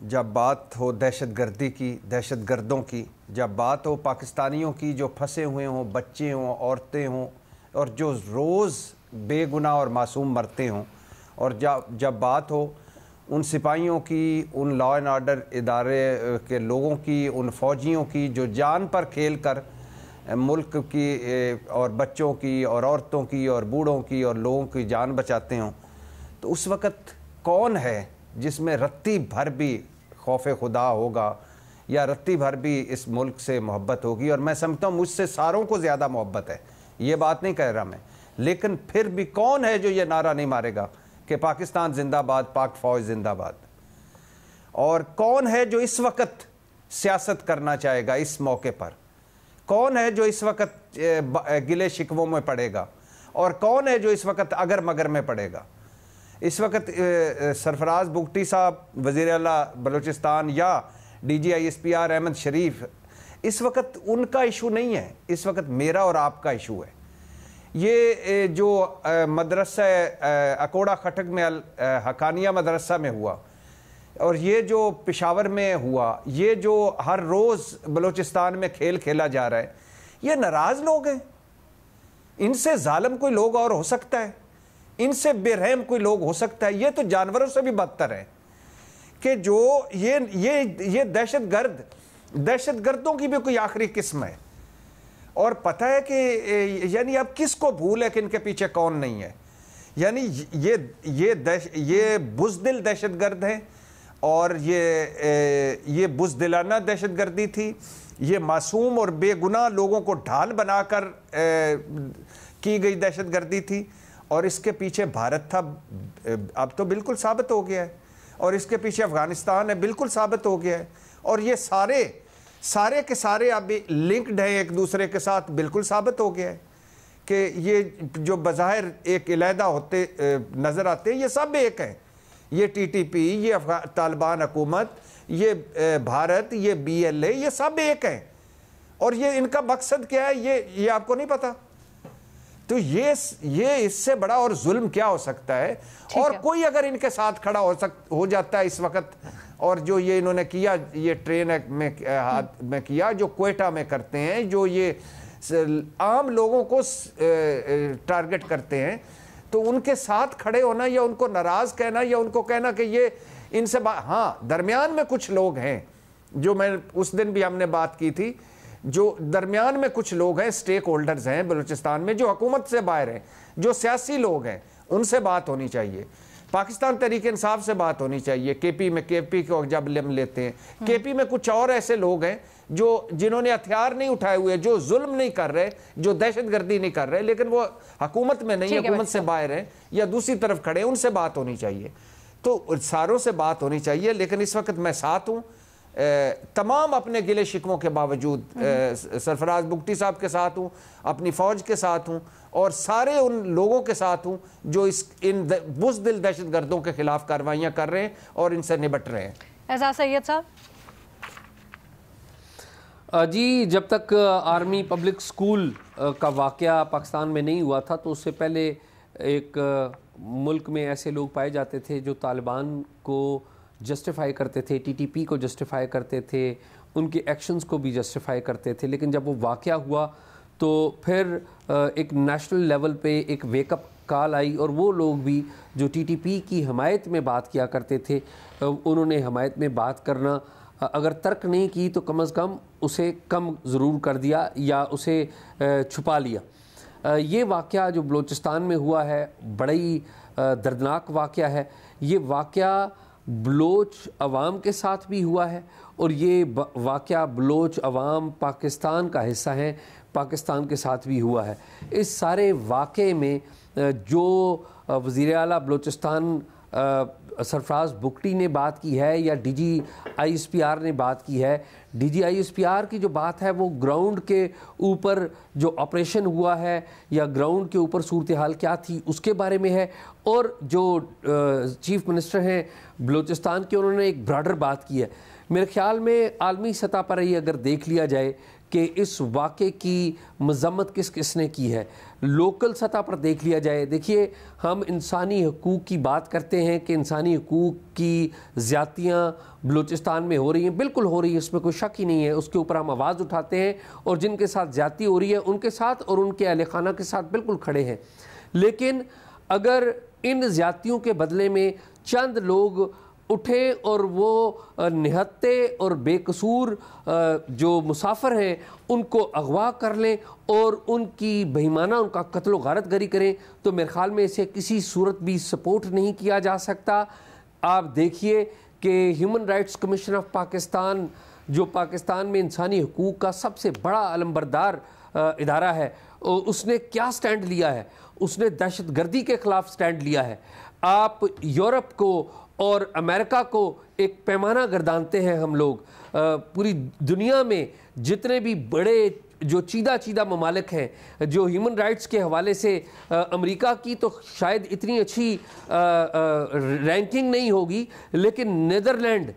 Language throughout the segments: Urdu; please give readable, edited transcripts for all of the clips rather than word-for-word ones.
جب بات ہو دہشت گردی کی، دہشت گردوں کی، جب بات ہو پاکستانیوں کی جو پھنسے ہوئے ہوں، بچے ہوں، عورتیں ہوں، اور جو روز بے گناہ اور معصوم مرتے ہوں، اور جب بات ہو ان سپاہیوں کی، ان لا اینڈ آرڈر ادارے کے لوگوں کی، ان فوجیوں کی جو جان پر کھیل کر ملک کی اور بچوں کی اور عورتوں کی اور بوڑھوں کی اور لوگوں کی جان بچاتے ہوں، تو اس وقت کون ہے جس میں رتی بھر بھی خوف خدا ہوگا یا رتی بھر بھی اس ملک سے محبت ہوگی؟ اور میں سمجھتا ہوں مجھ سے ساروں کو زیادہ محبت ہے، یہ بات نہیں کہہ رہا میں، لیکن پھر بھی کون ہے جو یہ نعرہ نہیں مارے گا کہ پاکستان زندہ باد، پاک فوج زندہ باد؟ اور کون ہے جو اس وقت سیاست کرنا چاہے گا اس موقع پر؟ کون ہے جو اس وقت گلے شکووں میں پڑے گا؟ اور کون ہے جو اس وقت اگر مگر میں پڑے گا؟ اس وقت سرفراز بگٹی صاحب، وزیر اعلیٰ بلوچستان، یا D G I S P R Ahmed Sharif, اس وقت ان کا ایشو نہیں ہے، اس وقت میرا اور آپ کا ایشو ہے۔ یہ جو مدرسہ اکوڑا خٹک میں حقانیہ مدرسہ میں ہوا، اور یہ جو پشاور میں ہوا، یہ جو ہر روز بلوچستان میں کھیل کھیلا جا رہا ہے، یہ ناراض لوگ ہیں۔ ان سے ظالم کوئی لوگ اور ہو سکتا ہے؟ ان سے بے رحم کوئی لوگ ہو سکتا ہے؟ یہ تو جانوروں سے بھی بدتر ہے کہ جو یہ دہشت گردوں کی بھی کوئی آخری قسم ہے۔ اور پتہ ہے کہ یعنی اب کس کو بھول ہے کہ ان کے پیچھے کون نہیں ہے؟ یعنی یہ بزدل دہشت گرد ہیں، اور یہ بزدلانہ دہشت گردی تھی، یہ معصوم اور بے گناہ لوگوں کو ڈھال بنا کر کی گئی دہشت گردی تھی، اور اس کے پیچھے بھارت تھا، اب تو بالکل ثابت ہو گیا ہے، اور اس کے پیچھے افغانستان ہے، بالکل ثابت ہو گیا ہے، اور یہ سارے کے سارے اب لنکڈ ہیں ایک دوسرے کے ساتھ، بالکل ثابت ہو گیا ہے کہ یہ جو بظاہر ایک علیحدہ ہوتے نظر آتے ہیں، یہ سب ایک ہیں۔ یہ ٹی ٹی پی، یہ طالبان حکومت، یہ بھارت، یہ بی ایل اے، یہ سب ایک ہیں، اور یہ ان کا مقصد کیا ہے یہ آپ کو نہیں پتا؟ تو یہ اس سے بڑا اور ظلم کیا ہو سکتا ہے؟ اور کوئی اگر ان کے ساتھ کھڑا ہو جاتا ہے اس وقت، اور جو یہ انہوں نے کیا، یہ ٹرین میں کیا، جو کوئٹہ میں کرتے ہیں، جو یہ عام لوگوں کو ٹارگٹ کرتے ہیں، تو ان کے ساتھ کھڑے ہونا یا ان کو ناراض کہنا یا ان کو کہنا کہ یہ ان سے ہاں، درمیان میں کچھ لوگ ہیں جو میں اس دن بھی ہم نے بات کی تھی، جو درمیان میں کچھ لوگ ہیں، سٹیک ہولڈرز ہیں بلوچستان میں، جو حکومت سے باہر ہیں، جو سیاسی لوگ ہیں، ان سے بات ہونی چاہیے۔ پاکستان تحریک انصاف سے بات ہونی چاہیے۔ کے پی کو جب ہم لیتے ہیں، کے پی میں کچھ اور ایسے لوگ ہیں جنہوں نے ہتھیار نہیں اٹھائے ہوئے، جو ظلم نہیں کر رہے، جو دہشت گردی نہیں کر رہے، لیکن وہ حکومت میں نہیں، حکومت سے باہر ہیں یا دوسری طرف کھڑے ہیں، ان سے بات ہونی چاہیے۔ تو ساروں سے بات ہونی چاہیے، لیکن اس وقت میں ساتھ ہوں، تمام اپنے گلے شکووں کے باوجود سرفراز بگٹی صاحب کے ساتھ ہوں، اپنی فوج کے ساتھ ہوں، اور سارے ان لوگوں کے ساتھ ہوں جو ان بزدل دہشت گردوں کے خلاف کارروائیاں کر رہے ہیں اور ان سے نبٹ رہے ہیں۔ اعزاز سید صاحب جی، جب تک آرمی پبلک سکول کا واقعہ پاکستان میں نہیں ہوا تھا تو اس سے پہلے ایک ملک میں ایسے لوگ پائے جاتے تھے جو طالبان کو جسٹیفائی کرتے تھے، ٹی ٹی پی کو جسٹیفائی کرتے تھے، ان کے ایکشنز کو بھی جسٹیفائی کرتے تھے، لیکن جب وہ واقعہ ہوا تو پھر ایک نیشنل لیول پہ ایک ویک اپ کال آئی، اور وہ لوگ بھی جو ٹی ٹی پی کی حمایت میں بات کیا کرتے تھے، انہوں نے حمایت میں بات کرنا اگر ترک نہیں کی تو کم از کم اسے کم ضرور کر دیا یا اسے چھپا لیا۔ یہ واقعہ جو بلوچستان میں ہوا ہے بڑا ہی دردناک واقعہ ہے۔ یہ واقعہ بلوچ عوام کے ساتھ بھی ہوا ہے، اور یہ واقعہ بلوچ عوام پاکستان کا حصہ ہیں، پاکستان کے ساتھ بھی ہوا ہے۔ اس سارے واقعے میں جو وزیر اعلیٰ بلوچستان سرفراز بگٹی نے بات کی ہے یا D G I S P R نے بات کی ہے، D G I S P R کی جو بات ہے وہ گراؤنڈ کے اوپر جو آپریشن ہوا ہے یا گراؤنڈ کے اوپر صورتحال کیا تھی اس کے بارے میں ہے، اور جو چیف منسٹر ہیں بلوچستان کے، انہوں نے ایک براڈر بات کی ہے۔ میرے خیال میں عالمی سطح پر ہی اگر دیکھ لیا جائے کہ اس واقعے کی مذمت کس کس نے کی ہے. لوکل سطح پر دیکھ لیا جائے, دیکھیے ہم انسانی حقوق کی بات کرتے ہیں کہ انسانی حقوق کی زیادتیاں بلوچستان میں ہو رہی ہیں, بالکل ہو رہی ہیں, اس میں کوئی شک ہی نہیں ہے, اس کے اوپر ہم آواز اٹھاتے ہیں اور جن کے ساتھ زیادتی ہو رہی ہے ان کے ساتھ اور ان کے اہل خانہ کے ساتھ بالکل کھڑے ہیں. لیکن اگر ان زیادتیوں کے بدلے میں چند لوگ اٹھیں اور وہ نہتے اور بے قصور جو مسافر ہیں ان کو اغوا کر لیں اور ان کی بہیمانہ ان کا قتل و غارت گری کریں, تو میرے خیال میں اسے کسی صورت بھی سپورٹ نہیں کیا جا سکتا. آپ دیکھیے کہ human rights commission of Pakistan جو پاکستان میں انسانی حقوق کا سب سے بڑا علمبردار ادارہ ہے, اس نے کیا سٹینڈ لیا ہے, اس نے دہشت گردی کے خلاف سٹینڈ لیا ہے. آپ یورپ کو اور امریکہ کو ایک پیمانہ گردانتے ہیں ہم لوگ. پوری دنیا میں جتنے بھی بڑے جو چیدہ ممالک ہیں جو ہیومن رائٹس کے حوالے سے, امریکہ کی تو شاید اتنی اچھی رینکنگ نہیں ہوگی, لیکن نیدرلینڈ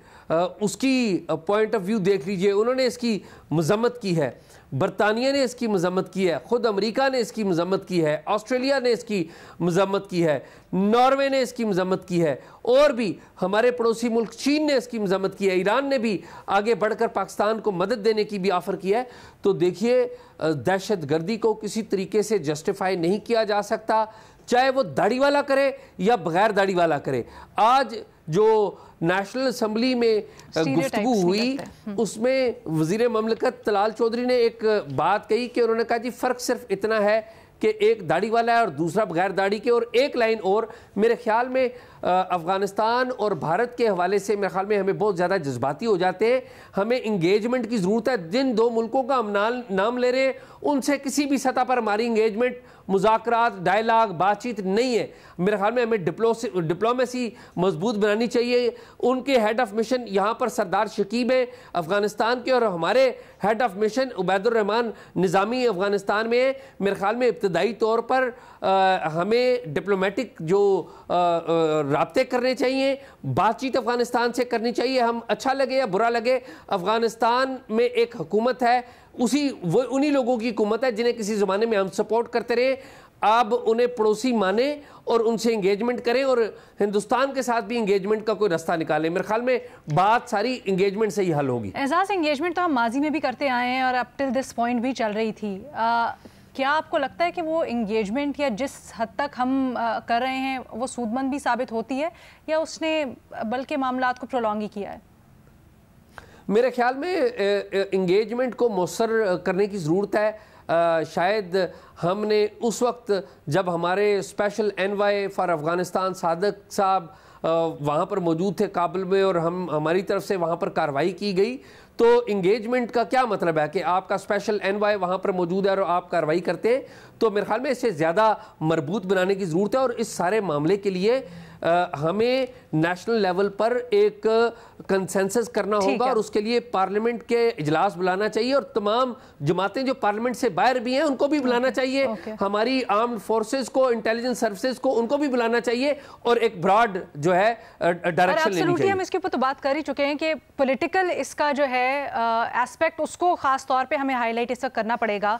اس کی پوائنٹ آف ویو دیکھ لیجئے, انہوں نے اس کی مذمت کی ہے, برطانیہ نے اس کی مذمت کی ہے, خود امریکہ نے اس کی مذمت کی ہے, آسٹریلیا نے اس کی مذمت کی ہے, ناروے نے اس کی مذمت کی ہے, اور بھی ہمارے پڑوسی ملک چین نے اس کی مذمت کی ہے, ایران نے بھی آگے بڑھ کر پاکستان کو مدد دینے کی بھی آفر کی ہے. تو دیکھیے دہشت گردی کو کسی طریقے سے جسٹیفائی نہیں کیا جا سکتا, چاہے وہ داڑھی والا کرے یا بغیر داڑھی والا کرے. آج جو نیشنل اسمبلی میں گفتگو ہوئی اس میں وزیر مملکت طلال چودھری نے ایک بات کہی کہ انہوں نے کہا جی فرق صرف اتنا ہے کہ ایک داڑھی والا ہے اور دوسرا بغیر داڑھی کے. اور ایک لائن اور, میرے خیال میں افغانستان اور بھارت کے حوالے سے میرے خیال میں ہمیں بہت زیادہ جذباتی ہو جاتے ہیں, ہمیں انگیجمنٹ کی ضرورت ہے. جن دو ملکوں کا ہم نام لے رہے ہیں ان سے کسی بھی سطح پر ہماری انگیجمنٹ, مذاکرات, ڈائلاگ, بات چیت نہیں ہے. میرے خیال میں ہمیں ڈپلومیسی مضبوط بنانی چاہیے. ان کے ہیڈ آف مشن یہاں پر سردار شکیب ہیں افغانستان کے, اور ہمارے ہیڈ آف مشن عبید الرحمان نظامی افغانستان میں. میرے خیال میں ابتدائی طور پر ہمیں ڈپلومیٹک جو رابطے کرنے چاہیے, بات چیت افغانستان سے کرنی چاہیے. ہم اچھا لگے یا برا لگے, افغانستان میں ایک حکومت ہے, انہی لوگوں کی حکومت ہے جنہیں کسی زمانے میں ہم سپورٹ کرتے رہے. اب انہیں پڑوسی مانیں اور ان سے انگیجمنٹ کریں اور ہندوستان کے ساتھ بھی انگیجمنٹ کا کوئی رستہ نکالیں. میرے خیال میں بات ساری انگیجمنٹ سے ہی حل ہوگی. اعزاز, انگیجمنٹ تو ہم ماضی میں بھی کرتے آئے ہیں اور اب ٹل دس پوائنٹ بھی چل رہی تھی. کیا آپ کو لگتا ہے کہ وہ انگیجمنٹ یا جس حد تک ہم کر رہے ہیں وہ سود مند بھی ثابت ہوتی ہے, یا اس نے بلکہ معاملات کو پرولونگ ہی کیا ہے؟ میرے خیال میں انگیجمنٹ کو مؤثر کرنے کی ضرورت ہے. شاید ہم نے اس وقت جب ہمارے اسپیشل انوائے فار افغانستان صادق صاحب وہاں پر موجود تھے کابل میں, اور ہماری طرف سے وہاں پر کارروائی کی گئی, تو انگیجمنٹ کا کیا مطلب ہے کہ آپ کا اسپیشل انوائے وہاں پر موجود ہے اور آپ کارروائی کرتے ہیں. تو میرے خیال میں اسے زیادہ مربوط بنانے کی ضرورت ہے, اور اس سارے معاملے کے لیے ہمیں نیشنل لیول پر ایک کنسنسس کرنا ہوگا, اور اس کے لیے پارلیمنٹ کے اجلاس بلانا چاہیے, اور تمام جماعتیں جو پارلیمنٹ سے باہر بھی ہیں ان کو بھی بلانا چاہیے, ہماری آرمڈ فورسز کو, انٹیلیجنس سروسز کو, ان کو بھی بلانا چاہیے, اور ایک براڈ جو ہے ڈائریکشن لینی چاہیے. ہم اس کے اوپر تو بات کر ہی چکے ہیں کہ پولیٹیکل اس کا جو ہے ایسپیکٹ, اس کو خاص طور پہ ہمیں ہائی لائٹ اس وقت کرنا پڑے گا.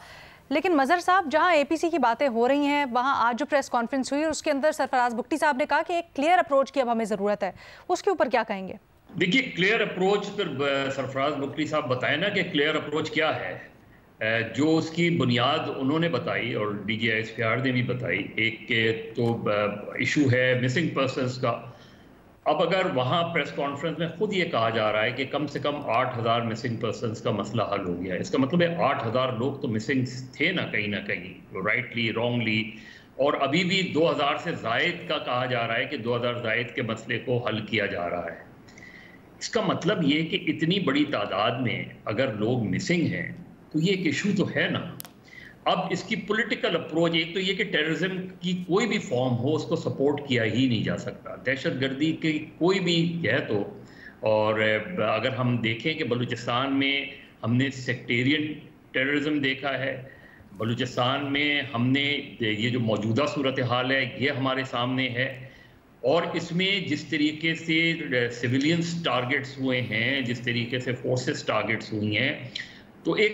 لیکن مظہر صاحب, جہاں اے پی سی کی باتیں ہو رہی ہیں وہاں آج جو پریس کانفرنس ہوئی اس کے اندر سرفراز بگٹی صاحب نے کہا کہ ایک کلیئر اپروچ کی اب ہمیں ضرورت ہے, اس کے اوپر کیا کہیں گے؟ دیکھیے کلیئر اپروچ پھر سرفراز بگٹی صاحب بتائیں نا کہ کلیئر اپروچ کیا ہے. جو اس کی بنیاد انہوں نے بتائی اور D G I S P R نے بھی بتائی, ایک کہ تو ایشو ہے مسنگ پرسنز کا. اب اگر وہاں پریس کانفرنس میں خود یہ کہا جا رہا ہے کہ کم سے کم 8,000 مسنگ پرسنز کا مسئلہ حل ہو گیا ہے, اس کا مطلب ہے 8,000 لوگ تو مسنگ تھے نا کہیں رائٹلی رانگلی, اور ابھی بھی 2,000 سے زائد کا کہا جا رہا ہے کہ 2,000 زائد کے مسئلے کو حل کیا جا رہا ہے. اس کا مطلب یہ کہ اتنی بڑی تعداد میں اگر لوگ مسنگ ہیں تو یہ ایک ایشو تو ہے نا. اب اس کی پولیٹیکل اپروچ, ایک تو یہ کہ ٹیررزم کی کوئی بھی فارم ہو اس کو سپورٹ کیا ہی نہیں جا سکتا, دہشت گردی کی کوئی بھی ہے تو. اور اگر ہم دیکھیں کہ بلوچستان میں ہم نے سیکٹیرین ٹیررزم دیکھا ہے, بلوچستان میں ہم نے یہ جو موجودہ صورتحال ہے یہ ہمارے سامنے ہے, اور اس میں جس طریقے سے سویلینز ٹارگٹس ہوئے ہیں, جس طریقے سے فورسز ٹارگٹس ہوئی ہیں, تو ایک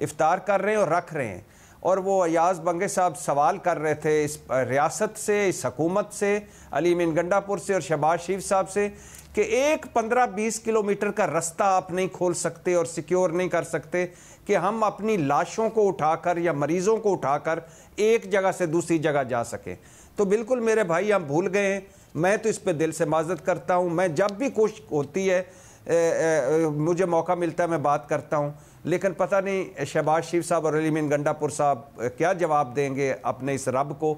افطار کر رہے ہیں اور رکھ رہے ہیں. اور وہ ایاز بنگے صاحب سوال کر رہے تھے اس ریاست سے, اس حکومت سے, علی امین گنڈا پور سے اور شہباز شریف صاحب سے کہ ایک 15-20 کلومیٹر کا رستہ آپ نہیں کھول سکتے اور سیکیور نہیں کر سکتے کہ ہم اپنی لاشوں کو اٹھا کر یا مریضوں کو اٹھا کر ایک جگہ سے دوسری جگہ جا سکیں. تو بالکل میرے بھائی ہم بھول گئے ہیں. میں تو اس پہ دل سے معذرت کرتا ہوں. میں جب بھی کوشش ہوتی ہے مجھے موقع ملتا ہے میں بات کرتا ہوں, لیکن پتہ نہیں شہباز شریف صاحب اور علی امین گنڈا پور صاحب کیا جواب دیں گے اپنے اس رب کو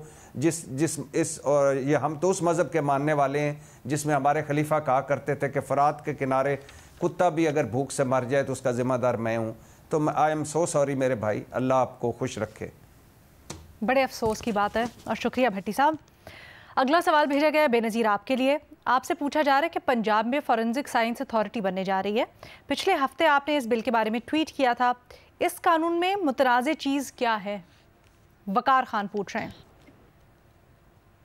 اور یہ ہم تو اس مذہب کے ماننے والے ہیں جس میں ہمارے خلیفہ کہا کرتے تھے کہ فرات کے کنارے کتا بھی اگر بھوک سے مر جائے تو اس کا ذمہ دار میں ہوں. تو آئی ایم سو سوری میرے بھائی, اللہ آپ کو خوش رکھے. بڑے افسوس کی بات ہے اور شکریہ بھٹی صاحب. اگلا سوال بھیجا گیا ہے بے نظیر آپ کے لیے. آپ سے پوچھا جا رہا ہے کہ پنجاب میں فورنزک سائنس اتھارٹی بننے جا رہی ہے. پچھلے ہفتے آپ نے اس بل کے بارے میں ٹویٹ کیا تھا. اس قانون میں متنازع چیز کیا ہے؟ وقار خان پوچھ رہے ہیں.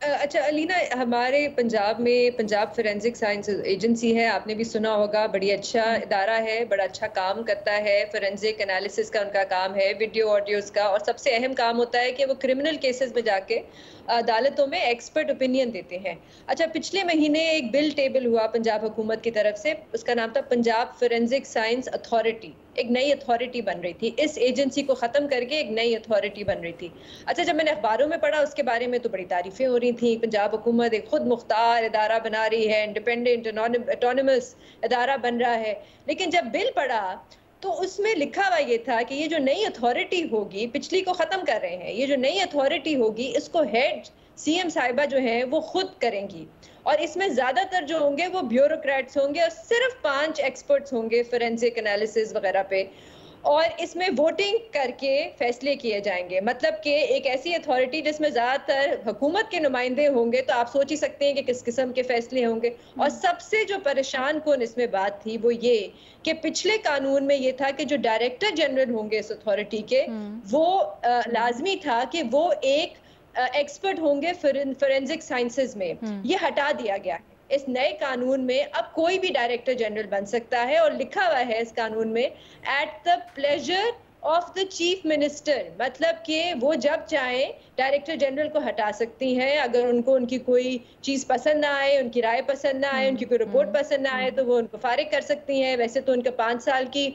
اچھا علینا, ہمارے پنجاب میں پنجاب فورینزک سائنس ایجنسی ہے, آپ نے بھی سنا ہوگا, بڑی اچھا ادارہ ہے, بڑا اچھا کام کرتا ہے. فورینزک انالیسس کا ان کا کام ہے, ویڈیو آڈیوز کا, اور سب سے اہم کام ہوتا ہے کہ وہ کرمنل کیسز میں جا کے عدالتوں میں ایکسپرٹ اوپینین دیتے ہیں. اچھا, پچھلے مہینے ایک بل ٹیبل ہوا پنجاب حکومت کی طرف سے, اس کا نام تھا پنجاب فورینزک سائنس اتھارٹی. ایک نئی اتھارٹی بن رہی تھی, اس ایجنسی کو ختم کر کے ایک نئی اتھارٹی بن رہی تھی. اچھا, جب میں نے اخباروں میں پڑھا اس کے بارے میں تو بڑی تعریفیں ہو رہی تھیں. پنجاب حکومت ایک خود مختار ادارہ بنا رہی ہے, انڈیپینڈنٹ اٹونومس ادارہ بن رہا ہے. لیکن جب بل پڑھا تو اس میں لکھا ہوا یہ تھا کہ یہ جو نئی اتھارٹی ہوگی, پچھلی کو ختم کر رہے ہیں, یہ جو نئی اتھارٹی ہوگی اس کو ہیڈ سی ایم صاحبہ جو ہیں وہ خود کریں گی, اور اس میں زیادہ تر جو ہوں گے وہ بیوروکریٹس ہوں گے, اور صرف 5 ایکسپرٹس ہوں گے فورینزک انالیسز وغیرہ پہ, اور اس میں ووٹنگ کر کے فیصلے کیے جائیں گے. مطلب کہ ایک ایسی اتھارٹی جس میں زیادہ تر حکومت کے نمائندے ہوں گے, تو آپ سوچ ہی سکتے ہیں کہ کس قسم کے فیصلے ہوں گے. اور سب سے جو پریشان کن اس میں بات تھی وہ یہ کہ پچھلے قانون میں یہ تھا کہ جو ڈائریکٹر جنرل ہوں گے اس اتھارٹی کے, وہ لازمی تھا کہ وہ ایک ایکسپرٹ ہوں گے فورینزک سائنسز میں. یہ ہٹا دیا گیا ہے اس نئے قانون میں. اب کوئی بھی ڈائریکٹر جنرل بن سکتا ہے, اور لکھا ہوا ہے اس قانون میں at the pleasure of the chief minister. مطلب کہ وہ جب چاہیں ڈائریکٹر جنرل کو ہٹا سکتی ہیں, اگر ان کو ان کی کوئی چیز پسند نہ آئے, ان کی رائے پسند نہ آئے, ان کی کوئی رپورٹ پسند نہ آئے, تو وہ ان کو فارغ کر سکتی ہیں. ویسے تو ان کا 5 سال کی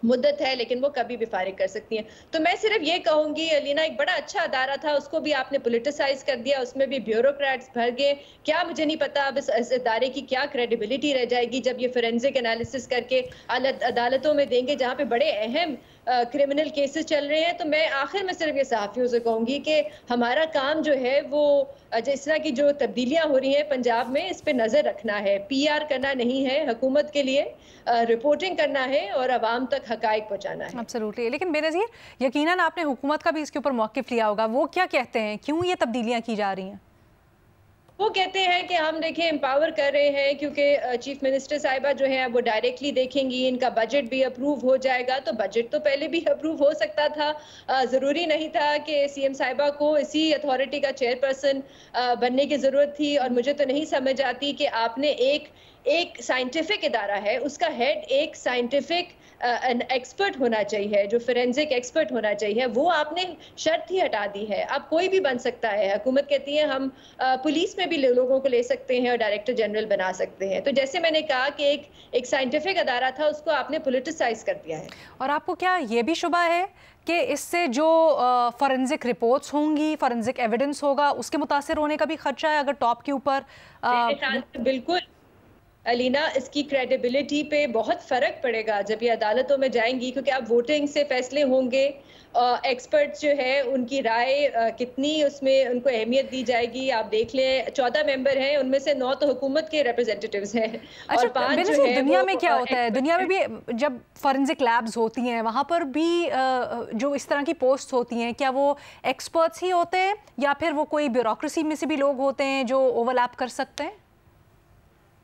مدت ہے, لیکن وہ کبھی بھی فارغ کر سکتی ہیں. تو میں صرف یہ کہوں گی علینا, ایک بڑا اچھا ادارہ تھا, اس کو بھی آپ نے پولیٹیسائز کر دیا, اس میں بھی بیوروکریٹس بھر گئے. کیا مجھے نہیں پتا اب اس ادارے کی کیا کریڈیبلٹی رہ جائے گی جب یہ فورینزک انالیسس کر کے عدالتوں میں دیں گے جہاں پہ بڑے اہم کرمنل کیسز چل رہے ہیں. تو میں آخر میں صرف یہ صحافیوں سے کہوں گی کہ ہمارا کام جو ہے وہ جس طرح کی جو تبدیلیاں ہو رہی ہیں پنجاب میں, اس پہ نظر رکھنا ہے. پی آر کرنا نہیں ہے, حکومت کے لیے رپورٹنگ کرنا ہے اور عوام تک حقائق پہنچانا ہے. ایبسلیوٹلی. لیکن بے نظیر یقیناً آپ نے حکومت کا بھی اس کے اوپر موقف لیا ہوگا, وہ کیا کہتے ہیں, کیوں یہ تبدیلیاں کی جا رہی ہیں؟ وہ کہتے ہیں کہ ہم دیکھیں امپاور کر رہے ہیں, کیونکہ چیف منسٹر صاحبہ جو ہیں وہ ڈائریکٹلی دیکھیں گی, ان کا بجٹ بھی اپروو ہو جائے گا. تو بجٹ تو پہلے بھی اپروو ہو سکتا تھا, ضروری نہیں تھا کہ سی ایم صاحبہ کو اسی اتھارٹی کا چیئر پرسن بننے کی ضرورت تھی. اور مجھے تو نہیں سمجھ آتی کہ آپ نے ایک سائنٹیفک ادارہ ہے, اس کا ہیڈ ایک سائنٹیفک ایکسپرٹ ہونا چاہیے, جو فورینزک ایکسپرٹ ہونا چاہیے, وہ آپ نے شرط ہی ہٹا دی ہے. اب کوئی بھی بن سکتا ہے. حکومت کہتی ہے ہم پولیس میں بھی لوگوں کو لے سکتے ہیں اور ڈائریکٹر جنرل بنا سکتے ہیں. تو جیسے میں نے کہا کہ ایک سائنٹیفک ادارہ تھا, اس کو آپ نے پولیٹیسائز کر دیا ہے. اور آپ کو کیا یہ بھی شبہ ہے کہ اس سے جو فورینزک رپورٹس ہوں گی, فورینزک ایویڈنس ہوگا, اس کے متاثر ہونے کا بھی خدشہ ہے اگر ٹاپ کے اوپر؟ بالکل علینا, اس کی کریڈیبلٹی پہ بہت فرق پڑے گا جب یہ عدالتوں میں جائیں گی, کیونکہ اب ووٹنگ سے فیصلے ہوں گے. ایکسپرٹس جو ہے ان کی رائے کتنی اس میں ان کو اہمیت دی جائے گی. آپ دیکھ لیں 14 ممبر ہیں, ان میں سے 9 تو حکومت کے ریپرزینٹیوز ہیں, اور 5 جو ہے دنیا میں کیا ہوتا ہے, دنیا میں بھی جب فورینزک لیبز ہوتی ہیں وہاں پر بھی جو اس طرح کی پوسٹ ہوتی ہیں, کیا وہ ایکسپرٹس ہی ہوتے ہیں یا پھر وہ کوئی بیوروکریسی میں سے بھی لوگ ہوتے ہیں جو اوور لیپ کر سکتے ہیں؟